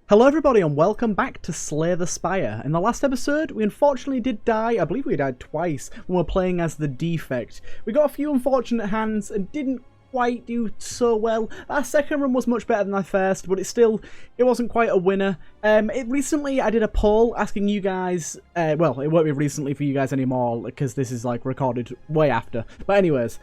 Hello everybody and welcome back to Slay the Spire. In the last episode, we unfortunately did die. I believe we died twice when we were playing as the Defect. We got a few unfortunate hands and didn't quite do so well. Our second run was much better than our first, but it wasn't quite a winner. Recently I did a poll asking you guys, well, it won't be recently for you guys anymore because this is like recorded way after. But anyways,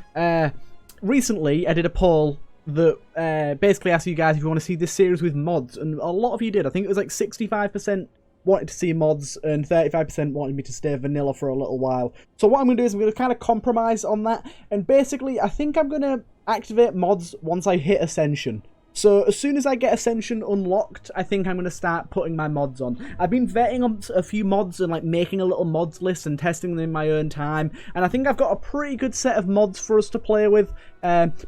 recently I did a poll that basically asked you guys if you want to see this series with mods, and a lot of you did. I think it was like 65% wanted to see mods and 35% wanted me to stay vanilla for a little while. So what I'm going to do is I'm going to kind of compromise on that, and basically I think I'm going to activate mods once I hit Ascension. So as soon as I get Ascension unlocked, I think I'm going to start putting my mods on. I've been vetting on a few mods and like making a little mods list and testing them in my own time. And I think I've got a pretty good set of mods for us to play with,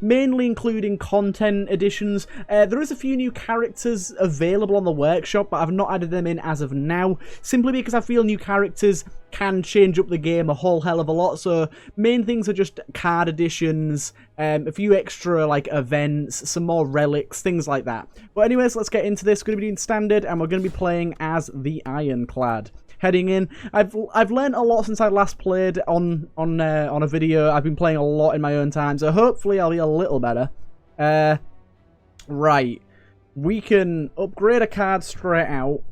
mainly including content additions. There is a few new characters available on the workshop, but I've not added them in as of now, simply because I feel new characters can change up the game a whole hell of a lot. So main things are just card additions, a few extra like events, some more relics, things like that. But anyways, let's get into this. We're going to be doing standard, and we're going to be playing as the Ironclad. Heading in, I've learned a lot since I last played on a video. I've been playing a lot in my own time, so hopefully I'll be a little better. Right, we can upgrade a card straight out.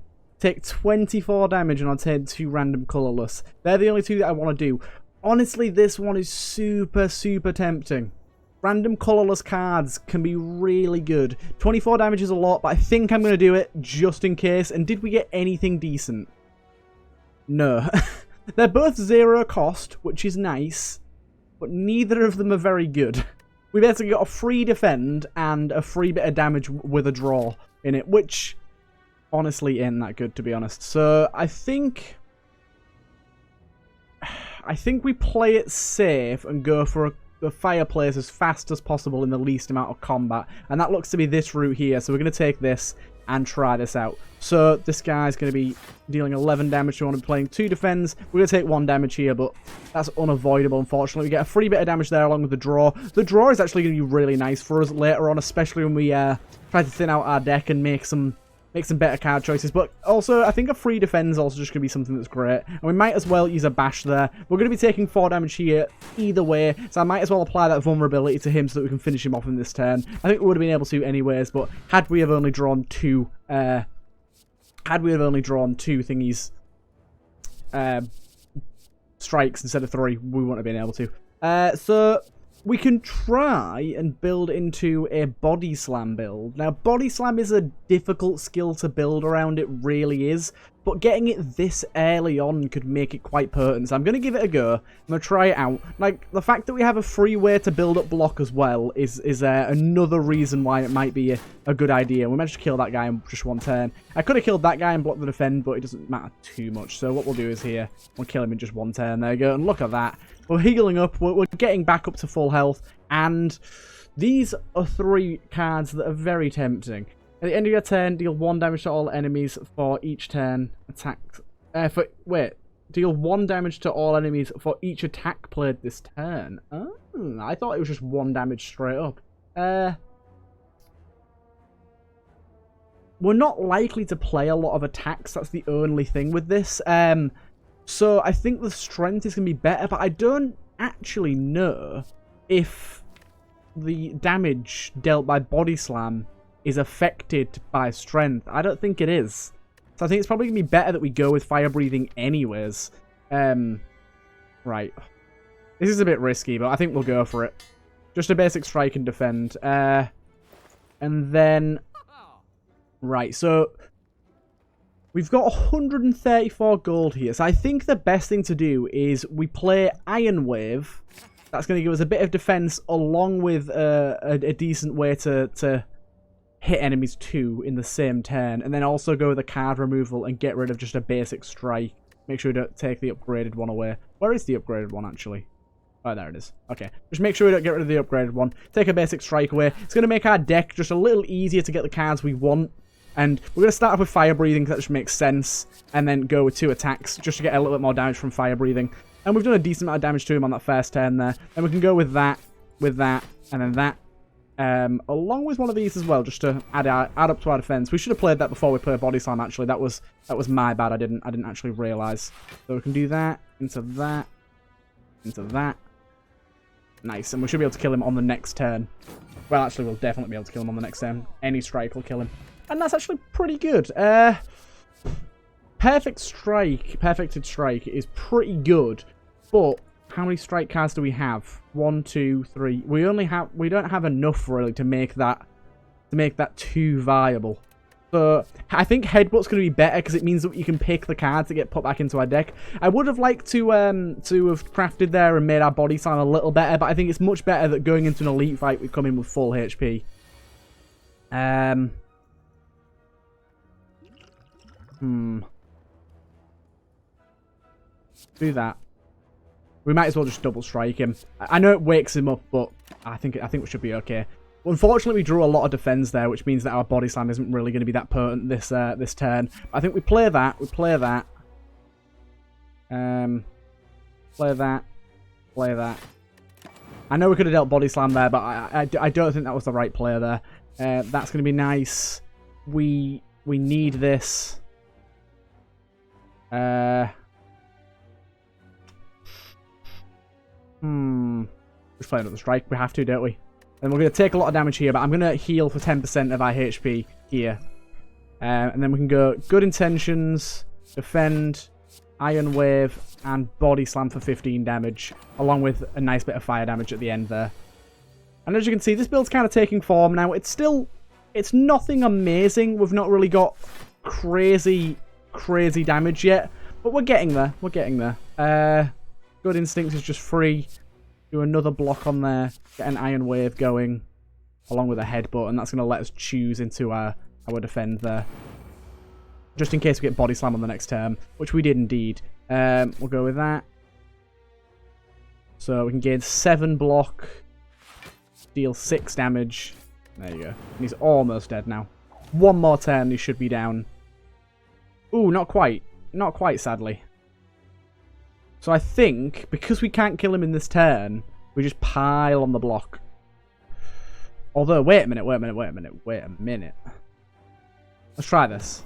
Take 24 damage and I'll take 2 random colourless. They're the only two that I want to do. Honestly, this one is super tempting. Random colourless cards can be really good. 24 damage is a lot, but I think I'm going to do it just in case. And did we get anything decent? No. They're both 0 cost, which is nice, but neither of them are very good. We basically got a free defend and a free bit of damage with a draw in it, which honestly ain't that good, to be honest. So I think we play it safe and go for the fireplace as fast as possible in the least amount of combat, and that looks to be this route here. So we're going to take this and try this out. So this guy's going to be dealing 11 damage to one and playing 2 defends. We're going to take 1 damage here, but that's unavoidable, unfortunately. We get a free bit of damage there along with the draw. The draw is actually going to be really nice for us later on, especially when we try to thin out our deck and make some better card choices. But also, I think a free defend is also just going to be something that's great. And we might as well use a bash there. We're going to be taking 4 damage here either way, so I might as well apply that vulnerability to him so that we can finish him off in this turn. I think we would have been able to anyways, but had we have only drawn 2 thingies, strikes instead of 3, we wouldn't have been able to. So we can try and build into a body slam build. Now, body slam is a difficult skill to build around, it really is. But getting it this early on could make it quite potent. So I'm going to give it a go. I'm going to try it out. Like, the fact that we have a free way to build up block as well is another reason why it might be a good idea. We managed to kill that guy in just 1 turn. I could have killed that guy and blocked the defend, but it doesn't matter too much. So what we'll do is here, we'll kill him in just 1 turn. There you go. And look at that. We're healing up. We're getting back up to full health. And these are 3 cards that are very tempting. At the end of your turn, deal 1 damage to all enemies for each turn attacked. Deal 1 damage to all enemies for each attack played this turn. Oh, I thought it was just 1 damage straight up. We're not likely to play a lot of attacks. That's the only thing with this. So I think the strength is going to be better, but I don't actually know if the damage dealt by body slam is affected by strength. I don't think it is. So I think it's probably going to be better that we go with fire breathing anyways. Right. This is a bit risky, but I think we'll go for it. Just a basic strike and defend. And then... Right, so we've got 134 gold here. So I think the best thing to do is we play Iron Wave. That's going to give us a bit of defense along with a decent way to hit enemies 2 in the same turn, and then also go with a card removal and get rid of just a basic strike. Make sure we don't take the upgraded one away. Where is the upgraded one, actually? Oh, there it is. Okay. Just make sure we don't get rid of the upgraded one. Take a basic strike away. It's going to make our deck just a little easier to get the cards we want. And we're going to start off with fire breathing, because that just makes sense. And then go with 2 attacks, just to get a little bit more damage from fire breathing. And we've done a decent amount of damage to him on that first turn there. Then we can go with that, and then that. along with one of these as well, just to add up to our defense. We should have played that before we played Body Slam, actually. That was my bad. I didn't actually realize. So we can do that, into that, into that. Nice, and we should be able to kill him on the next turn. Well, actually, we'll definitely be able to kill him on the next turn. Any strike will kill him. And that's actually pretty good. Perfected Strike is pretty good, but how many strike cards do we have? 1, 2, 3. We don't have enough really to make that too viable. So I think Headbutt's going to be better because it means that you can pick the cards that get put back into our deck. I would have liked to have crafted there and made our Body Slam a little better, but I think it's much better that going into an elite fight we come in with full HP. Do that. We might as well just double strike him. I know it wakes him up, but I think we should be okay. Unfortunately, we drew a lot of defense there, which means that our Body Slam isn't really going to be that potent this turn. I think we play that. We play that. Play that. Play that. I know we could have dealt Body Slam there, but I don't think that was the right play there. That's going to be nice. We need this. Just play another strike. We have to, don't we? And we're going to take a lot of damage here, but I'm going to heal for 10% of our HP here. And then we can go Good Intentions, Defend, Iron Wave, and Body Slam for 15 damage, along with a nice bit of fire damage at the end there. And as you can see, this build's kind of taking form now. It's nothing amazing. We've not really got crazy damage yet, but we're getting there. We're getting there. Good Instinct is just free. Do another block on there. Get an Iron Wave going, along with a Headbutt, and that's going to let us choose into our defend there. Just in case we get Body Slam on the next turn, which we did indeed. We'll go with that. So we can gain 7 block, deal 6 damage. There you go. And he's almost dead now. One more turn, he should be down. Ooh, not quite. Not quite, sadly. So I think, because we can't kill him in this turn, we just pile on the block. Although, wait a minute. Let's try this.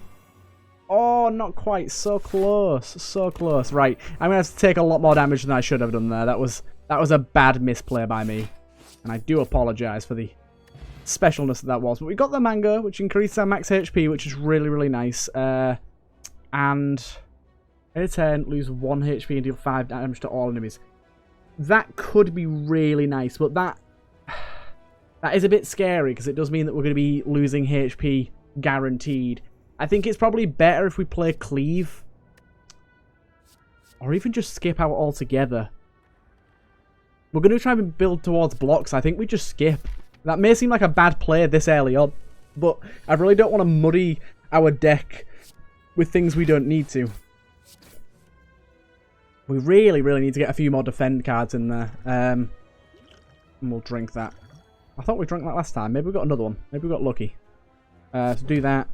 Oh, not quite. So close. So close. Right. I'm going to have to take a lot more damage than I should have done there. That was a bad misplay by me. And I do apologise for the specialness that was. But we got the Mango, which increased our max HP, which is really, really nice. And in a turn, lose 1 HP and deal 5 damage to all enemies. That could be really nice, but that is a bit scary because it does mean that we're going to be losing HP guaranteed. I think it's probably better if we play Cleave. Or even just skip out altogether. We're going to try and build towards blocks. I think we just skip. That may seem like a bad play this early on, but I really don't want to muddy our deck with things we don't need to. We really, really need to get a few more defend cards in there. And we'll drink that. I thought we drank that last time. Maybe we got another one. Maybe we got lucky. So do that.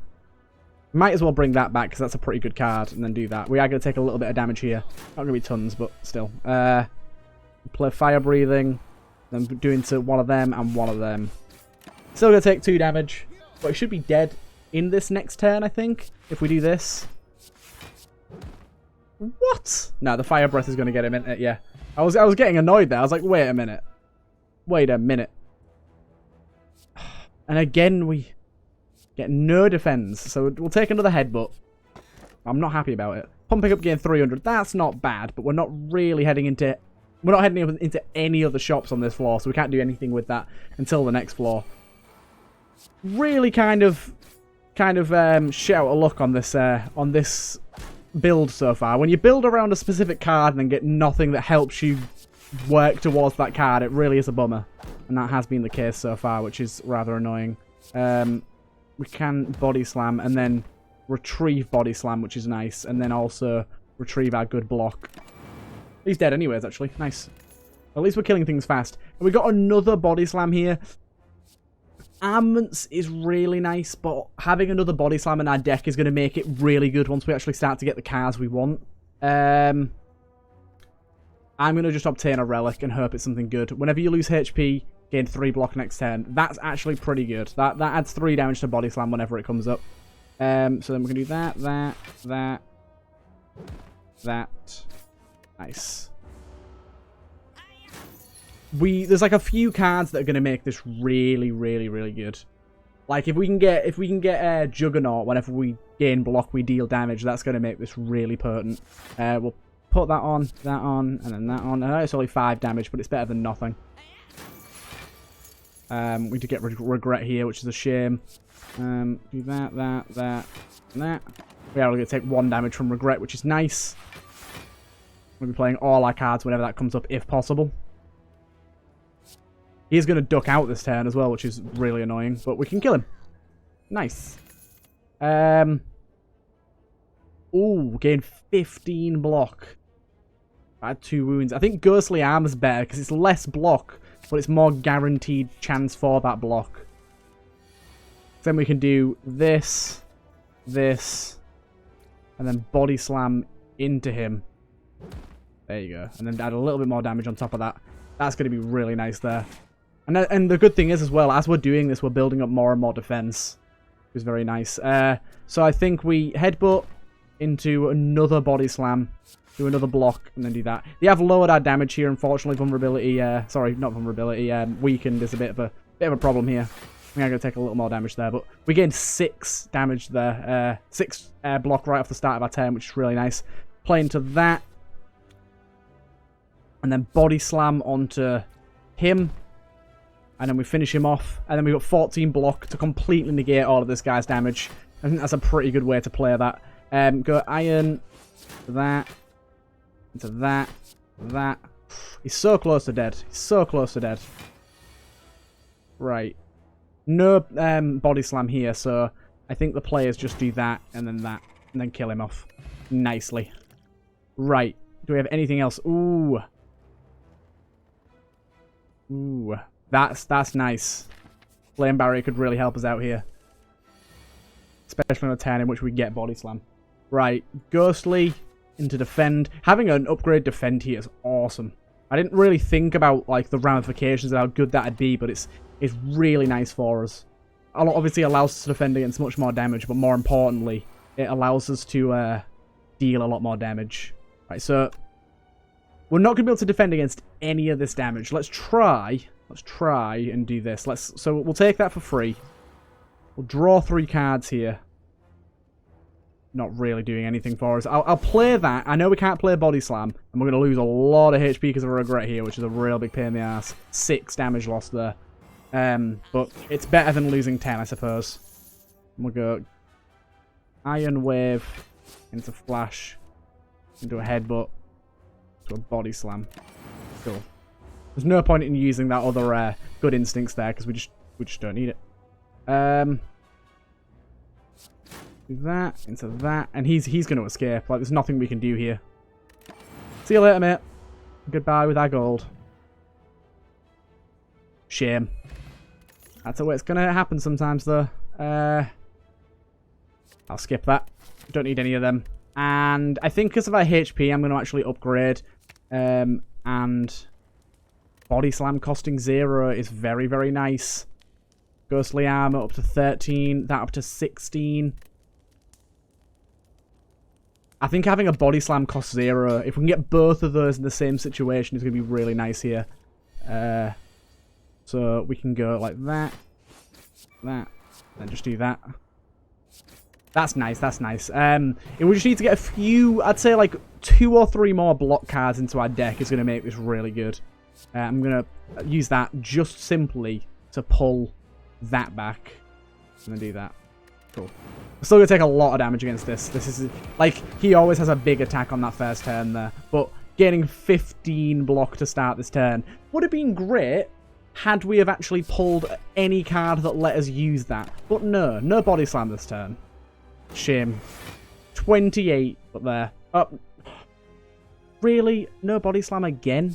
Might as well bring that back because that's a pretty good card. And then do that. We are going to take a little bit of damage here. Not going to be tons, but still. Play Fire Breathing. Then do into one of them and one of them. Still going to take 2 damage. But it should be dead in this next turn, I think. If we do this. What? No, the Fire Breath is going to get him, isn't it? Yeah. I was getting annoyed there. I was like, wait a minute. Wait a minute. And again, we get no defense. So we'll take another Headbutt. I'm not happy about it. Pumping up gain 300. That's not bad, but we're not really heading into... We're not heading into any other shops on this floor, so we can't do anything with that until the next floor. Really kind of shit out of luck on this build so far. When you build around a specific card and then get nothing that helps you work towards that card, it really is a bummer. And that has been the case so far, which is rather annoying. We can Body Slam and then retrieve Body Slam, which is nice. And then also retrieve our good block. He's dead anyways, actually. Nice. At least we're killing things fast. And we got another Body Slam here. Armaments is really nice, but having another Body Slam in our deck is going to make it really good once we actually start to get the cards we want. I'm going to just obtain a Relic and hope it's something good. Whenever you lose HP, Gain 3 block next turn. That's actually pretty good. That adds 3 damage to body slam whenever it comes up. So then we're going to do that. Nice. There's like a few cards that are going to make this really, really, really good. Like if we can get Juggernaut whenever we gain block, we deal damage. That's going to make this really potent. We'll put that on, and then that on. I know it's only 5 damage, but it's better than nothing. We did get regret here, which is a shame. Do that, and that. We are going to take 1 damage from regret, which is nice. We'll be playing all our cards whenever that comes up, if possible. He's going to duck out this turn as well, which is really annoying, but we can kill him. Nice. Ooh, gain 15 block. I had 2 wounds. I think Ghostly Arm is better because it's less block, but it's more guaranteed chance for that block. Then we can do this, and then body slam into him. There you go. And then add a little bit more damage on top of that. That's going to be really nice there. And the good thing is as well, as we're doing this, we're building up more and more defense. Which is very nice. So I think we headbutt into another body slam, do another block, and then do that. They have lowered our damage here, unfortunately. Vulnerability, sorry, not vulnerability, weakened is a bit of a problem here. I think I'm going to take a little more damage there, but we gained 6 damage there. 6 block right off the start of our turn, which is really nice. Play into that. And then body slam onto him. And then we finish him off. And then we got 14 block to completely negate all of this guy's damage. I think that's a pretty good way to play that. Go iron, that, into that, that. He's so close to dead. He's so close to dead. Right. No body slam here, so I think the players just do that, and then kill him off. Nicely. Right. Do we have anything else? Ooh. Ooh. That's nice. Flame Barrier could really help us out here. Especially on a turn in which we get body slam. Right. Ghostly into defend. Having an upgrade defend here is awesome. I didn't really think about like the ramifications of how good that'd be, but it's really nice for us. It obviously allows us to defend against much more damage, but more importantly, it allows us to deal a lot more damage. Right, so we're not going to be able to defend against any of this damage. Let's try and do this. So we'll take that for free. We'll draw 3 cards here. Not really doing anything for us. I'll play that. I know we can't play Body Slam, and we're going to lose a lot of HP because of regret here, which is a real big pain in the ass. 6 damage lost there. But it's better than losing 10, I suppose. We'll go Iron Wave into Flash, into a Headbutt, to a Body Slam. Cool. There's no point in using that other Good Instincts there because we just don't need it. Do that into that, and he's going to escape. Like, there's nothing we can do here. See you later, mate. Goodbye with our gold. Shame. That's the way it's going to happen sometimes, though. I'll skip that. Don't need any of them. And I think because of our HP, I'm going to actually upgrade. And Body Slam costing 0 is very, very nice. Ghostly Armor up to 13. That up to 16. I think having a Body Slam costs 0. If we can get both of those in the same situation, it's going to be really nice here. So we can go like that, and just do that. That's nice, that's nice. We just need to get a few, I'd say like 2 or 3 more block cards into our deck is going to make this really good. I'm going to use that just simply to pull that back. I'm going to do that. Cool. We're still going to take a lot of damage against this. This is, like, he always has a big attack on that first turn there. But getting 15 block to start this turn would have been great had we have actually pulled any card that let us use that. But no, no Body Slam this turn. Shame. 28 up there. Oh, really? No Body Slam again?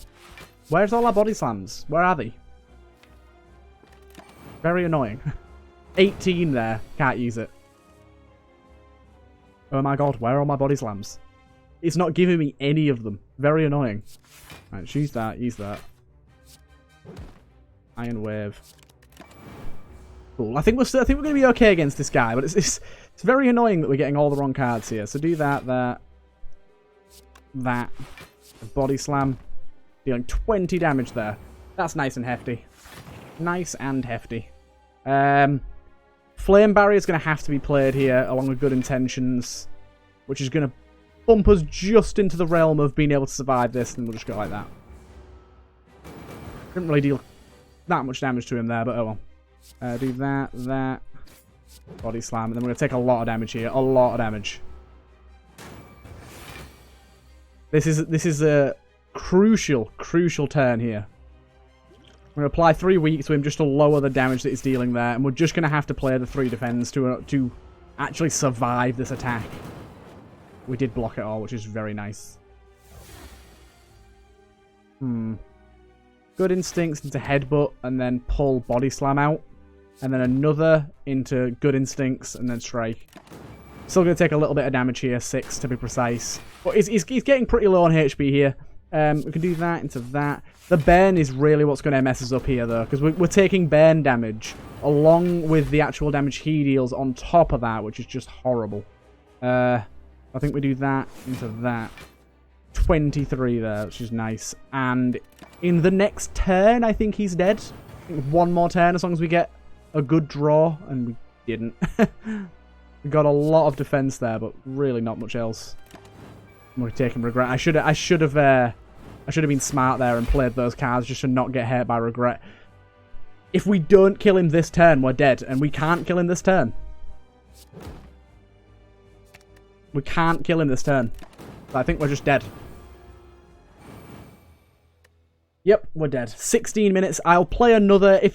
Where's all our Body Slams? Where are they? Very annoying. 18 there. Can't use it. Oh my god, where are all my Body Slams? It's not giving me any of them. Very annoying. Right, use that, use that. Iron Wave. Cool. I think we're going to be okay against this guy, but it's very annoying that we're getting all the wrong cards here. So do that. Body Slam. Dealing 20 damage there. That's nice and hefty. Nice and hefty. Flame Barrier is going to have to be played here, along with Good Intentions, which is going to bump us just into the realm of being able to survive this, and we'll just go like that. Didn't really deal that much damage to him there, but oh well. Do that. Body Slam, and then we're going to take a lot of damage here. A lot of damage. This is a crucial turn here. We're going to apply 3 weeks to him just to lower the damage that he's dealing there, and we're just going to have to play the 3 defense to actually survive this attack. We did block it all, which is very nice. Good Instincts into Headbutt, and then pull Body Slam out. And then another into Good Instincts, and then Strike. Still going to take a little bit of damage here, 6 to be precise. But he's getting pretty low on HP here. We can do that into that. The burn is really what's going to mess us up here, though, because we're taking burn damage along with the actual damage he deals on top of that, which is just horrible. I think we do that into that. 23 there, which is nice. And in the next turn, I think he's dead. I think one more turn, as long as we get a good draw, and we didn't. We got a lot of defense there, but really not much else. We're taking regret. I should have been smart there and played those cards just to not get hurt by regret. If we don't kill him this turn, we're dead, and we can't kill him this turn. We can't kill him this turn. So I think we're just dead. Yep, we're dead. 16 minutes. I'll play another. I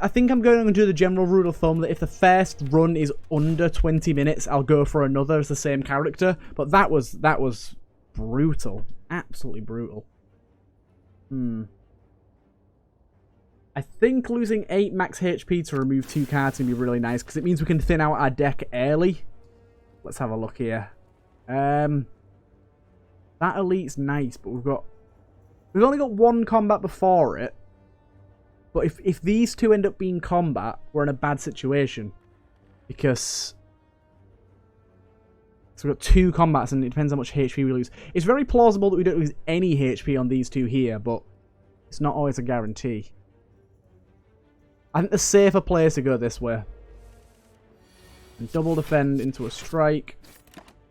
think I'm going to do the general rule of thumb that if the first run is under 20 minutes, I'll go for another as the same character. But that was brutal. Absolutely brutal. I think losing 8 max HP to remove 2 cards can be really nice, because it means we can thin out our deck early. Let's have a look here. That Elite's nice, but we've only got 1 combat before it. But if these 2 end up being combat, we're in a bad situation. Because so we've got 2 combats, and it depends how much HP we lose. It's very plausible that we don't lose any HP on these 2 here, but it's not always a guarantee. I think the safer play is to go this way. And double defend into a strike.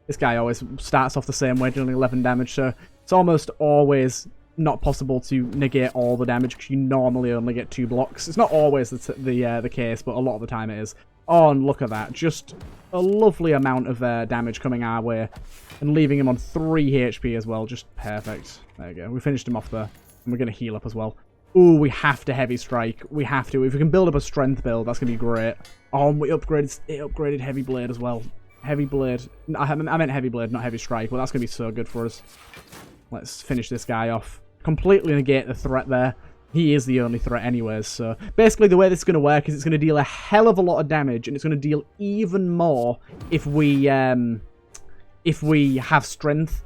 This guy always starts off the same way, doing 11 damage, so it's almost always not possible to negate all the damage, because you normally only get 2 blocks. It's not always the case, but a lot of the time it is. Oh, and look at that. Just a lovely amount of damage coming our way, and leaving him on 3 HP as well. Just perfect. There you go. We finished him off there, and we're going to heal up as well. Ooh, we have to heavy strike. We have to. If we can build up a strength build, that's going to be great. Oh, and it upgraded heavy blade as well. Heavy blade. I meant heavy blade, not heavy strike. Well, that's going to be so good for us. Let's finish this guy off. Completely negate the threat there. He is the only threat anyways. So basically the way this is going to work is it's going to deal a hell of a lot of damage, and it's going to deal even more if we have strength.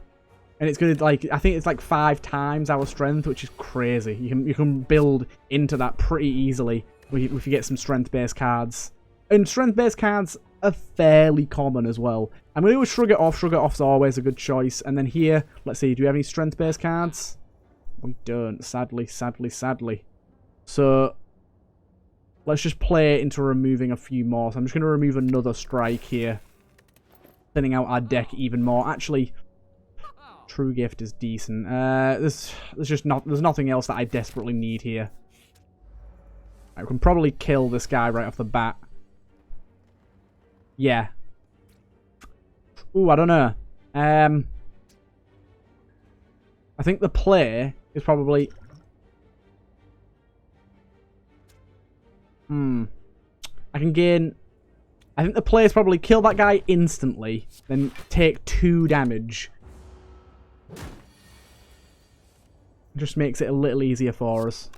And it's going to, like, I think it's like 5 times our strength, which is crazy. You can build into that pretty easily if you get some strength-based cards. And strength-based cards are fairly common as well. I'm going to do a Shrug It Off. Shrug It Off's always a good choice. And then here, let's see, do we have any strength-based cards? We don't, sadly. So let's just play into removing a few more. So I'm just going to remove another strike here, thinning out our deck even more. Actually, True Gift is decent. There's nothing else that I desperately need here. I can probably kill this guy right off the bat. Yeah. Ooh, I don't know. I think the play is probably... I can gain... I think the play is probably kill that guy instantly, then take 2 damage. Just makes it a little easier for us.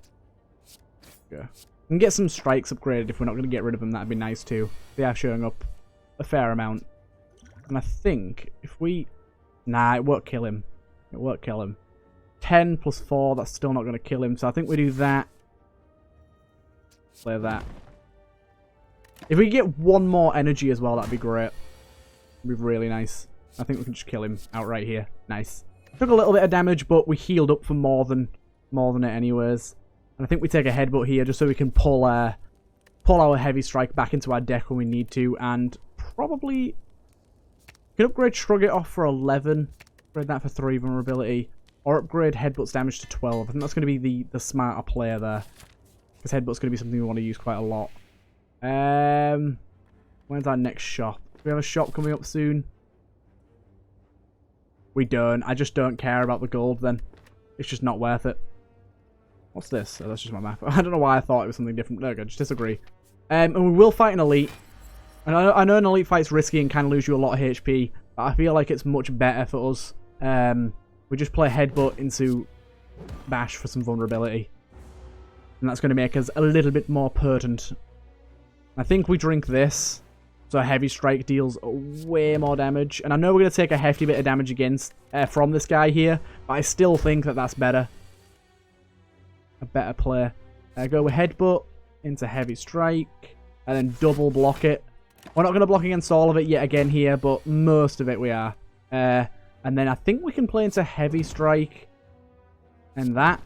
Yeah. And get some strikes upgraded if we're not going to get rid of them. That'd be nice too. They are showing up a fair amount. And I think if we... Nah, it won't kill him. It won't kill him. 10 plus 4, that's still not going to kill him. So I think we do that. Play that. If we get one more energy as well, that'd be great. It'd be really nice. I think we can just kill him outright here. Nice. Took a little bit of damage, but we healed up for more than it anyways. And I think we take a headbutt here just so we can pull our heavy strike back into our deck when we need to. And probably can upgrade Shrug It Off for 11. Upgrade that for 3 vulnerability. Or upgrade Headbutt's damage to 12. I think that's going to be the smarter player there. Because Headbutt's going to be something we want to use quite a lot. When's our next shop? Do we have a shop coming up soon? We don't. I just don't care about the gold then. It's just not worth it. What's this? Oh, that's just my map. I don't know why I thought it was something different. There we go. Just disagree. And we will fight an elite. And I know an elite fight's risky and can lose you a lot of HP. But I feel like it's much better for us. We just play Headbutt into Bash for some vulnerability. And that's going to make us a little bit more potent. I think we drink this. So Heavy Strike deals way more damage. And I know we're going to take a hefty bit of damage against from this guy here. But I still think that that's better. A better play. Go with Headbutt into Heavy Strike. And then double block it. We're not going to block against all of it yet again here. But most of it we are. And then I think we can play into Heavy Strike. And that.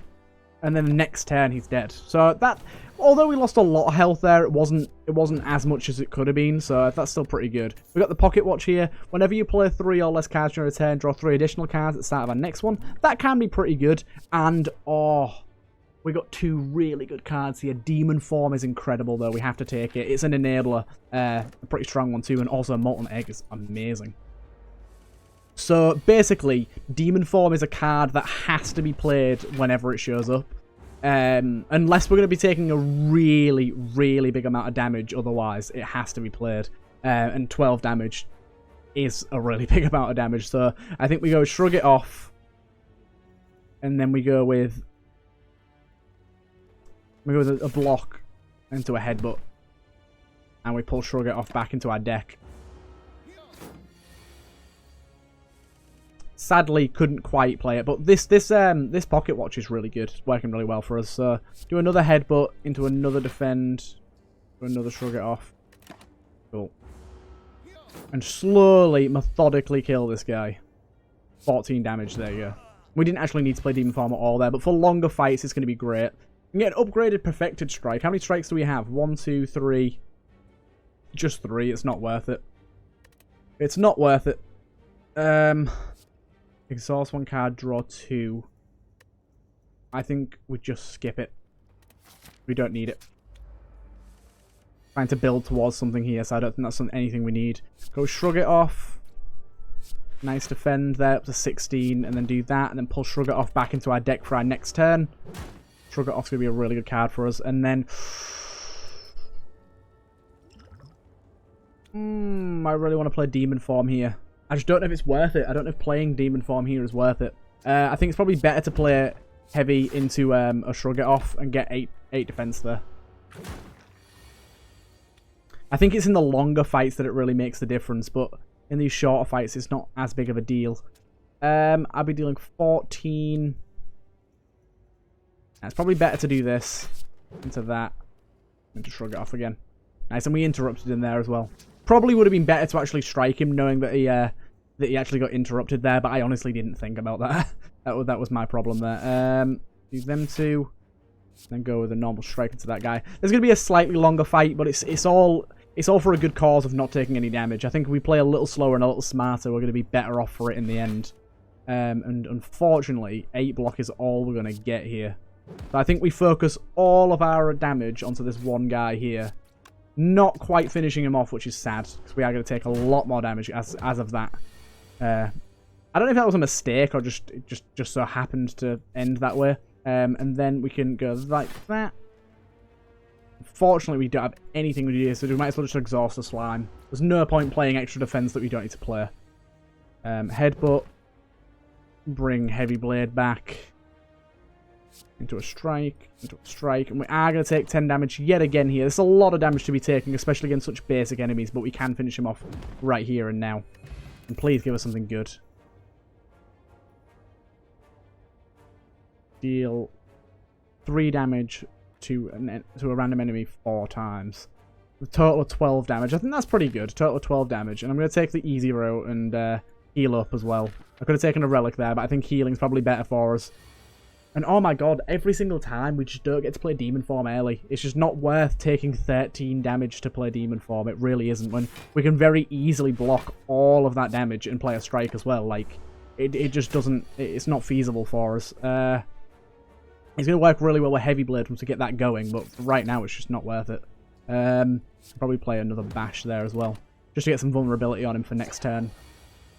And then the next turn he's dead. So that, although we lost a lot of health there, it wasn't as much as it could have been. So that's still pretty good. We got the Pocket Watch here. Whenever you play 3 or less cards during a turn, draw 3 additional cards at the start of our next one. That can be pretty good. And oh, we got 2 really good cards here. Demon Form is incredible though. We have to take it. It's an enabler, a pretty strong one too, and also Molten Egg is amazing. So basically, Demon Form is a card that has to be played whenever it shows up. Unless we're going to be taking a really, really big amount of damage, otherwise it has to be played. And 12 damage is a really big amount of damage. So I think we go Shrug It Off. And then we go with a block into a Headbutt. And we pull Shrug It Off back into our deck. Sadly, couldn't quite play it, but this Pocket Watch is really good. It's working really well for us. So do another Headbutt into another Defend, do another Shrug It Off. Cool. And slowly, methodically kill this guy. 14 damage. There you go. We didn't actually need to play Demon Form at all there, but for longer fights, it's going to be great. We can get an upgraded Perfected Strike. How many strikes do we have? 1, 2, 3. Just 3. It's not worth it. It's not worth it. Exhaust 1 card, draw 2. I think we just skip it. We don't need it. Trying to build towards something here, so I don't think that's anything we need. Go Shrug It Off. Nice Defend there, up to 16, and then do that, and then pull Shrug It Off back into our deck for our next turn. Shrug It Off's going to be a really good card for us, and then... I really want to play Demon Form here. I just don't know if it's worth it. I don't know if playing Demon Form here is worth it. I think it's probably better to play Heavy into a Shrug It Off and get 8 defense there. I think it's in the longer fights that it really makes the difference, but in these shorter fights, it's not as big of a deal. I'll be dealing 14. It's probably better to do this into that and to Shrug It Off again. Nice, and we interrupted him there as well. Probably would have been better to actually strike him, knowing that he actually got interrupted there. But I honestly didn't think about that. that was my problem there. Use them 2, then go with a normal strike into that guy. There's going to be a slightly longer fight, but it's all for a good cause of not taking any damage. I think if we play a little slower and a little smarter, we're going to be better off for it in the end. And unfortunately, 8 block is all we're going to get here. So I think we focus all of our damage onto this one guy here. Not quite finishing him off, which is sad, because we are going to take a lot more damage as of that. I don't know if that was a mistake or just so happened to end that way. And then we can go like that. Unfortunately, we don't have anything to do here, so we might as well just exhaust the slime. There's no point playing extra defense that we don't need to play. Headbutt. Bring Heavy Blade back. Into a strike, and we are going to take 10 damage yet again here. There's a lot of damage to be taken, especially against such basic enemies, but we can finish him off right here and now. And please give us something good. Deal 3 damage to a random enemy 4 times. A total of 12 damage. I think that's pretty good. Total of 12 damage. And I'm going to take the easy route and heal up as well. I could have taken a relic there, but I think healing's probably better for us. And oh my god, every single time we just don't get to play Demon Form early. It's just not worth taking 13 damage to play Demon Form. It really isn't, when we can very easily block all of that damage and play a strike as well. Like, it just doesn't... It's not feasible for us. It's going to work really well with Heavy Blade once we get that going, but right now it's just not worth it. Probably play another Bash there as well, just to get some vulnerability on him for next turn.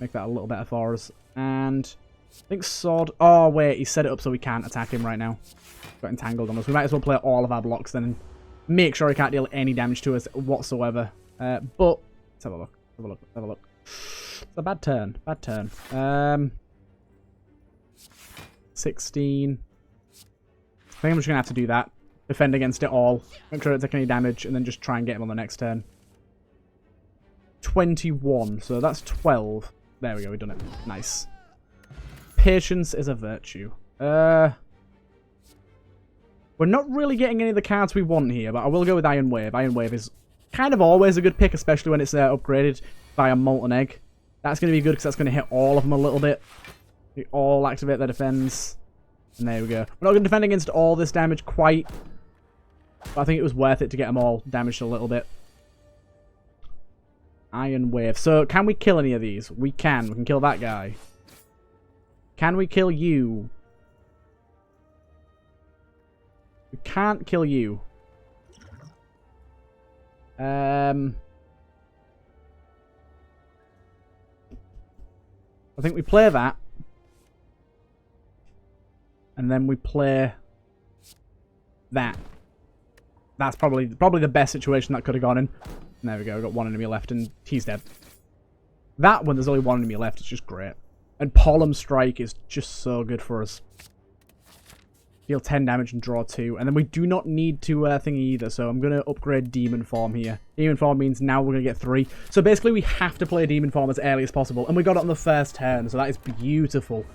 Make that a little better for us. And... I think Sword... Oh, wait, he set it up so we can't attack him right now. Got entangled on us. We might as well play all of our blocks then and make sure he can't deal any damage to us whatsoever. But, let's have a look. Have a look. Have a look. It's a bad turn. Bad turn. 16. I think I'm just going to have to do that. Defend against it all. Make sure I don't take any damage and then just try and get him on the next turn. 21. So that's 12. There we go. We've done it. Nice. Patience is a virtue. We're not really getting any of the cards we want here, but I will go with Iron Wave. Iron Wave is kind of always a good pick, especially when it's upgraded by a Molten Egg. That's going to be good because that's going to hit all of them a little bit. They all activate their defense. And there we go. We're not going to defend against all this damage quite, but I think it was worth it to get them all damaged a little bit. Iron Wave. So, can we kill any of these? We can. We can kill that guy. Can we kill you? We can't kill you. I think we play that. And then we play that. That's probably the best situation that could have gone in. And there we go. We've got one enemy left and he's dead. That one, there's only one enemy left. It's just great. And Pollen Strike is just so good for us. Deal 10 damage and draw 2. And then we do not need to thingy either. So I'm going to upgrade Demon Form here. Demon Form means now we're going to get 3. So basically we have to play Demon Form as early as possible. And we got it on the first turn. So that is beautiful.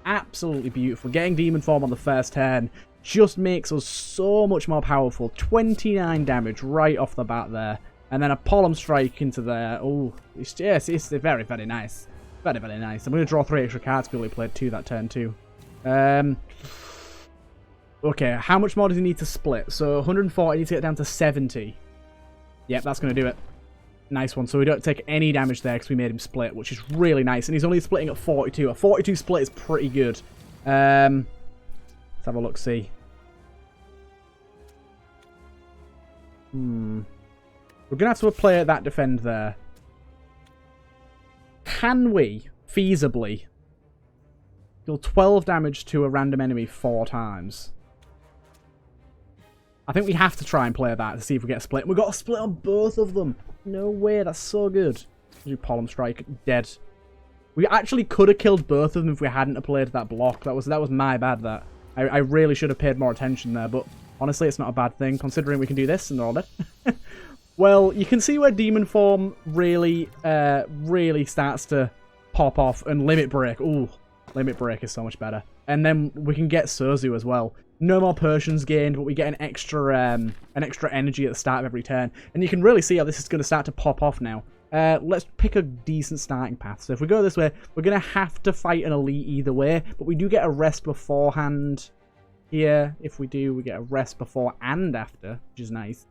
Absolutely beautiful. Getting Demon Form on the first turn just makes us so much more powerful. 29 damage right off the bat there. And then a Pollen Strike into there. Oh, it's very, very nice. Very, very nice. I'm going to draw 3 extra cards because we played 2 that turn too. Okay, how much more does he need to split? So 140 needs to get down to 70. Yep, that's going to do it. Nice one. So we don't take any damage there because we made him split, which is really nice. And he's only splitting at 42. A 42 split is pretty good. Let's have a look, see. We're going to have to play that defend there. Can we, feasibly, deal 12 damage to a random enemy 4 times? I think we have to try and play that to see if we get a split. We've got a split on both of them. No way, that's so good. Do Pollen Strike, dead. We actually could have killed both of them if we hadn't played that block. That was my bad, that. I really should have paid more attention there, but honestly, it's not a bad thing, considering we can do this and they're all dead. Well, you can see where Demon Form really starts to pop off, and Limit Break. Ooh, Limit Break is so much better. And then we can get Sozu as well. No more potions gained, but we get an extra energy at the start of every turn. And you can really see how this is going to start to pop off now. Let's pick a decent starting path. So if we go this way, we're going to have to fight an elite either way, but we do get a rest beforehand here. If we do, we get a rest before and after, which is nice.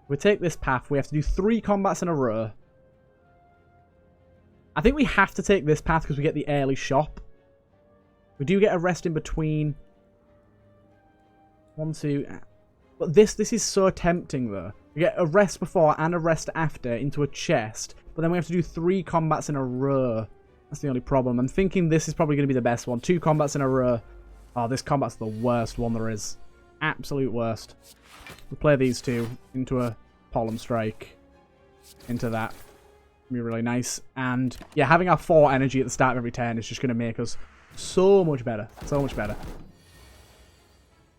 We take this path. We have to do 3 combats in a row. I think we have to take this path because we get the early shop. We do get a rest in between. 1, 2. But this is so tempting though. We get a rest before and a rest after into a chest. But then we have to do 3 combats in a row. That's the only problem. I'm thinking this is probably going to be the best one. 2 combats in a row. Oh, this combat's the worst one there is. Absolute worst. We play these 2 into a Pollen Strike. Into that. Be really nice. And yeah, having our 4 energy at the start of every turn is just going to make us so much better. So much better.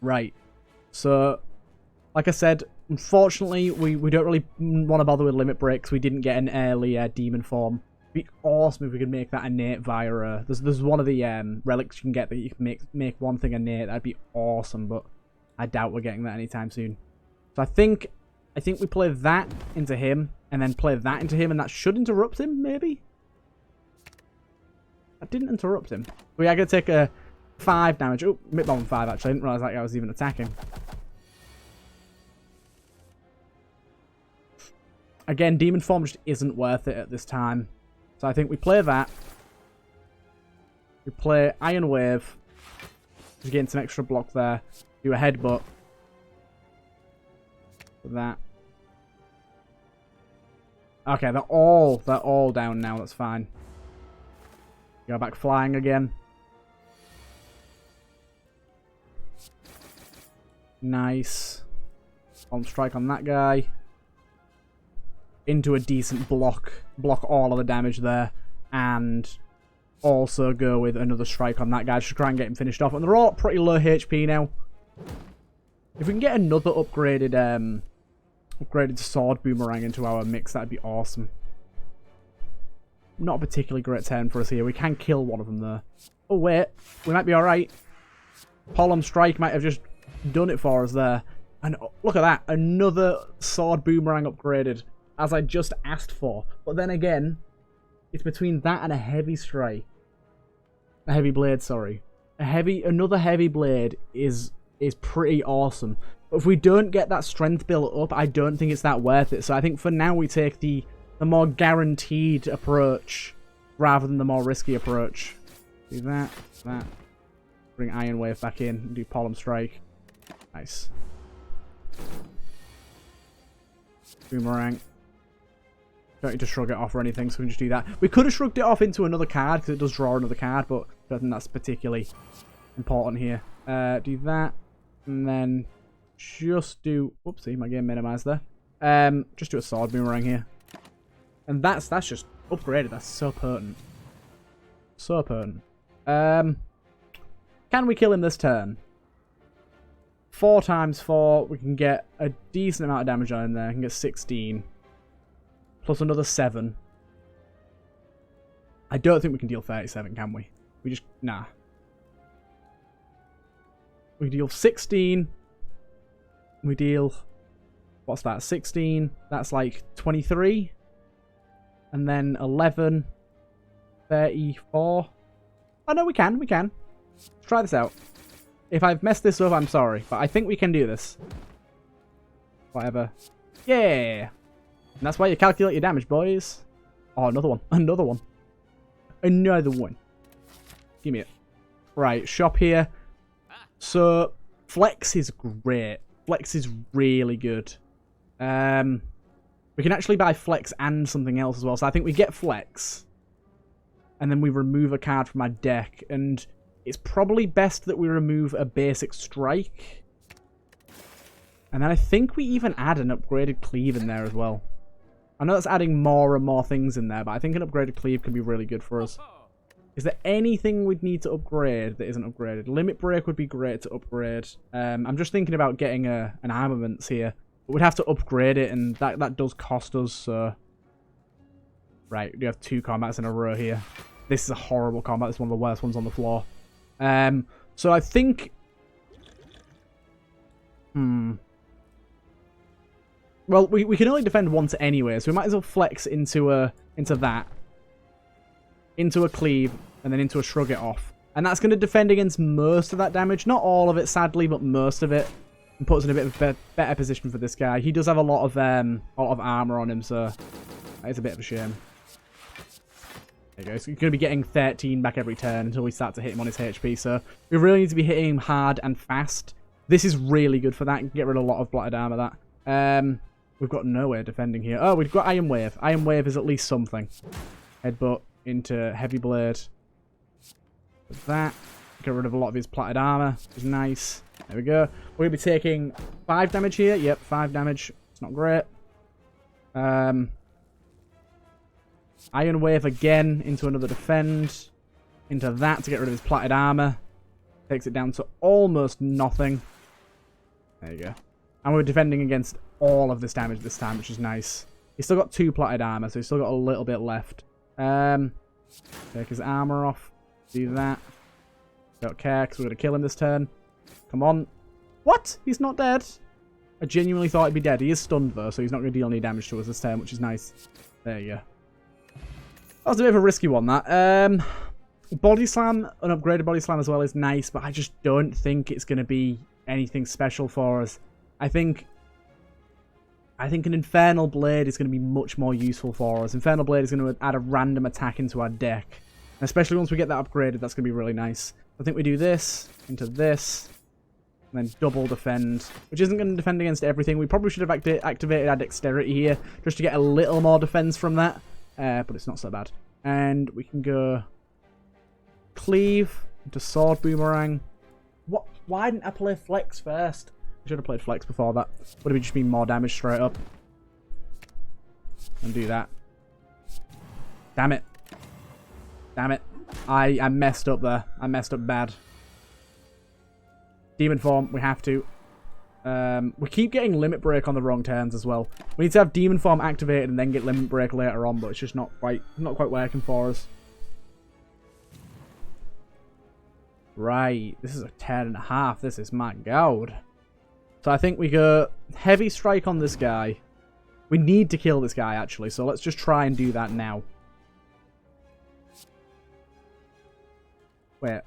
Right. So, like I said, unfortunately, we don't really want to bother with Limit Breaks. We didn't get an early Demon Form. It'd be awesome if we could make that innate via a... There's one of the relics you can get that you can make one thing innate. That'd be awesome, but I doubt we're getting that anytime soon. So I think we play that into him, and then play that into him, and that should interrupt him, maybe? That didn't interrupt him. We are going to take a 5 damage. Oh, a bit more than 5, actually. I didn't realise that guy was even attacking. Again, Demon Form just isn't worth it at this time. So I think we play that. We play Iron Wave. Just getting some extra block there. Do a headbutt. For that. Okay, they're all down now. That's fine. Go back flying again. Nice. On strike on that guy. Into a decent block. Block all of the damage there. And also go with another strike on that guy. Just try and get him finished off. And they're all pretty low HP now. If we can get another upgraded sword boomerang into our mix, that'd be awesome. Not a particularly great turn for us here. We can kill one of them though. Oh wait, we might be alright. Pollen Strike might have just done it for us there. And look at that, another sword boomerang upgraded, as I just asked for. But then again, it's between that and a heavy strike. A heavy blade, sorry. Another heavy blade is pretty awesome. But if we don't get that strength built up, I don't think it's that worth it. So I think for now we take the more guaranteed approach rather than the more risky approach. Do that. Bring Iron Wave back in and do Pollen Strike. Nice. Boomerang. Don't need to shrug it off or anything, so we can just do that. We could have shrugged it off into another card, because it does draw another card, but I don't think that's particularly important here. Do that, and then just do... Whoopsie, my game minimized there. Just do a sword boomerang here. And that's just upgraded. That's so potent. So potent. Can we kill him this turn? 4 times 4, we can get a decent amount of damage on him there. We can get 16. Plus another 7. I don't think we can deal 37, can we? We just... Nah. We deal 16. We deal... What's that? 16. That's like 23. And then 11. 34. Oh, no, we can. We can. Let's try this out. If I've messed this up, I'm sorry. But I think we can do this. Whatever. Yeah! And that's why you calculate your damage, boys. Oh, another one. Another one. Another one. Give me it. Right, shop here. So, Flex is great. Flex is really good. We can actually buy Flex and something else as well. So I think we get Flex. And then we remove a card from our deck. And it's probably best that we remove a basic strike. And then I think we even add an upgraded cleave in there as well. I know that's adding more and more things in there, but I think an upgraded cleave can be really good for us. Is there anything we'd need to upgrade that isn't upgraded? Limit Break would be great to upgrade. I'm just thinking about getting an armaments here. But we'd have to upgrade it, and that does cost us, so... Right, we have 2 combats in a row here. This is a horrible combat. This is one of the worst ones on the floor. So I think... Well, we can only defend once anyway, so we might as well flex into that. Into a cleave, and then into a shrug it off. And that's going to defend against most of that damage. Not all of it, sadly, but most of it. And puts us in a bit of a better position for this guy. He does have a lot of armor on him, so that is a bit of a shame. There you go. So you're going to be getting 13 back every turn until we start to hit him on his HP. So we really need to be hitting him hard and fast. This is really good for that. You can get rid of a lot of blatted armor, that. We've got no way of defending here. Oh, we've got Iron Wave. Iron Wave is at least something. Headbutt into Heavy Blade. With that. Get rid of a lot of his platted armor. Which is nice. There we go. We're going to be taking 5 damage here. Yep, 5 damage. It's not great. Iron Wave again into another defend. Into that to get rid of his platted armor. Takes it down to almost nothing. There you go. And we're defending against all of this damage this time, which is nice. He's still got 2 platted armor, so he's still got a little bit left. Take his armor off. Do that. Don't care, because we're going to kill him this turn. Come on. What? He's not dead. I genuinely thought he'd be dead. He is stunned, though, so he's not going to deal any damage to us this turn, which is nice. There you go. That was a bit of a risky one, that. Body Slam, an upgraded Body Slam as well, is nice, but I just don't think it's going to be anything special for us. I think an Infernal Blade is going to be much more useful for us. Infernal Blade is going to add a random attack into our deck. And especially once we get that upgraded, that's going to be really nice. I think we do this, into this, and then double defend, which isn't going to defend against everything. We probably should have activated our Dexterity here, just to get a little more defense from that. But it's not so bad. And we can go Cleave into Sword Boomerang. What? Why didn't I play Flex first? I should have played Flex before that. Would have just been more damage straight up. And do that. Damn it. Damn it. I messed up there. I messed up bad. Demon Form, we have to. We keep getting Limit Break on the wrong turns as well. We need to have Demon Form activated and then get Limit Break later on, but it's just not quite working for us. Right, this is a 10.5. This is my god. So I think we go Heavy Strike on this guy. We need to kill this guy, actually, so let's just try and do that now. Wait,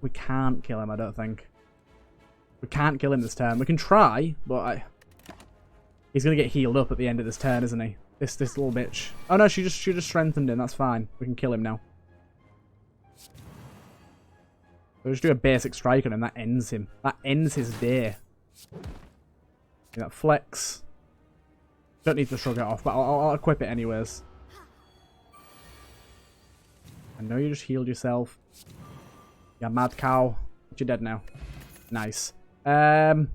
we can't kill him, I don't think. We can't kill him this turn. We can try, but he's going to get healed up at the end of this turn, isn't he? This little bitch. Oh no, she just strengthened him. That's fine. We can kill him now. We'll just do a basic strike on him. That ends him. That ends his day. That flex. Don't need to shrug it off, but I'll equip it anyways. I know you just healed yourself. Yeah, mad cow. But you're dead now. Nice. Does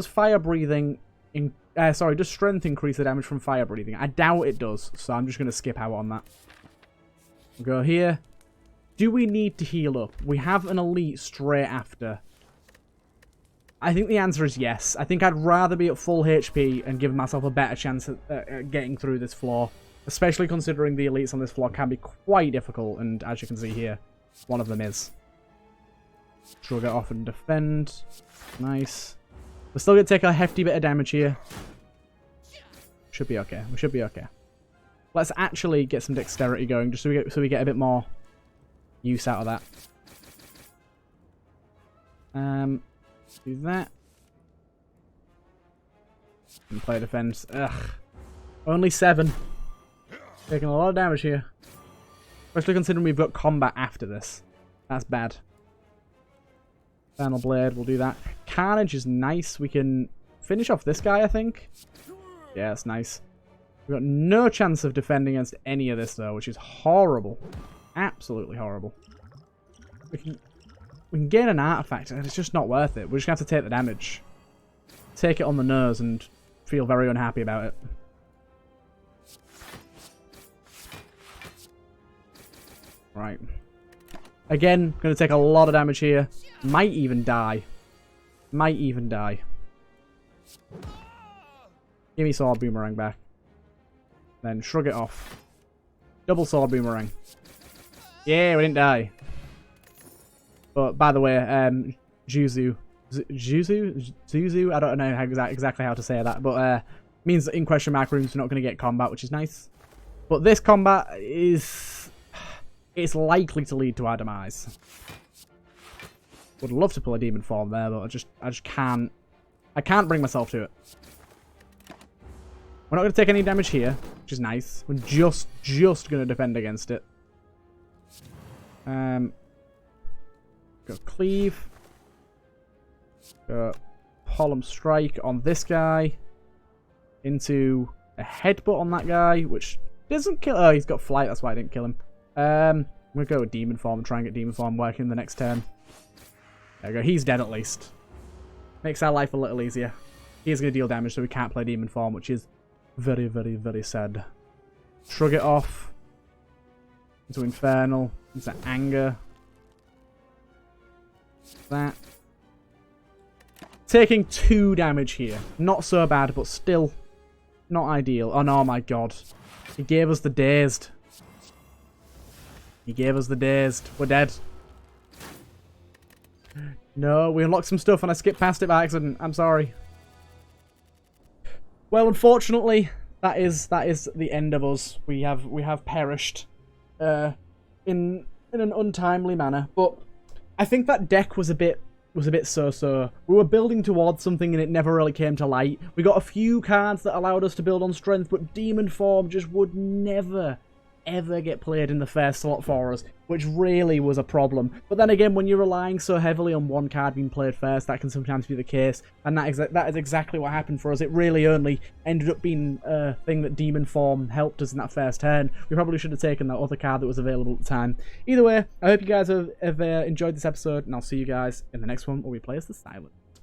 fire breathing... does strength increase the damage from fire breathing? I doubt it does, so I'm just going to skip out on that. We'll go here. Do we need to heal up? We have an elite straight after. I think the answer is yes. I think I'd rather be at full HP and give myself a better chance at getting through this floor. Especially considering the elites on this floor can be quite difficult, and as you can see here, one of them is. Shrug it off and defend. Nice. We're still going to take a hefty bit of damage here. Should be okay. We should be okay. Let's actually get some dexterity going, just so we get a bit more use out of that. Do that. And play defense. Ugh. Only 7. Taking a lot of damage here. Especially considering we've got combat after this. That's bad. Final Blade, we'll do that. Carnage is nice. We can finish off this guy, I think. Yeah, that's nice. We've got no chance of defending against any of this, though, which is horrible. Absolutely horrible. We can gain an artifact, and it's just not worth it. We're just going to have to take the damage. Take it on the nose and feel very unhappy about it. Right. Again, going to take a lot of damage here. Might even die. Might even die. Give me Sword Boomerang back. Then shrug it off. Double Sword Boomerang. Yeah, we didn't die. But, by the way, Zuzu, I don't know exactly how to say that, but means that in question mark rooms we're not going to get combat, which is nice. But this combat is... it's likely to lead to our demise. Would love to pull a demon form there, but I just can't. I can't bring myself to it. We're not going to take any damage here, which is nice. We're just going to defend against it. Go Cleave. Go Solemn Strike on this guy. Into a Headbutt on that guy, which doesn't kill... oh, he's got Flight, that's why I didn't kill him. I'm going to go with Demon Form and try and get Demon Form working the next turn. There we go. He's dead at least. Makes our life a little easier. He is going to deal damage, so we can't play Demon Form, which is very, very, very sad. Shrug it off. Into Infernal. Into Anger. That. Taking 2 damage here. Not so bad, but still not ideal. Oh, no, my God. He gave us the dazed. He gave us the dazed. We're dead. No, we unlocked some stuff and I skipped past it by accident. I'm sorry. Well, unfortunately, that is the end of us. We have perished in an untimely manner. But I think that deck was a bit so-so. We were building towards something and it never really came to light. We got a few cards that allowed us to build on strength, but Demon Form just would never, ever get played in the first slot for us, which really was a problem. But then again, when you're relying so heavily on one card being played first, that can sometimes be the case, and that is exactly what happened for us. It really only ended up being a thing that Demon Form helped us in that first turn. We probably should have taken that other card that was available at the time. Either way, I hope you guys have enjoyed this episode, and I'll see you guys in the next one where we play as the Silent.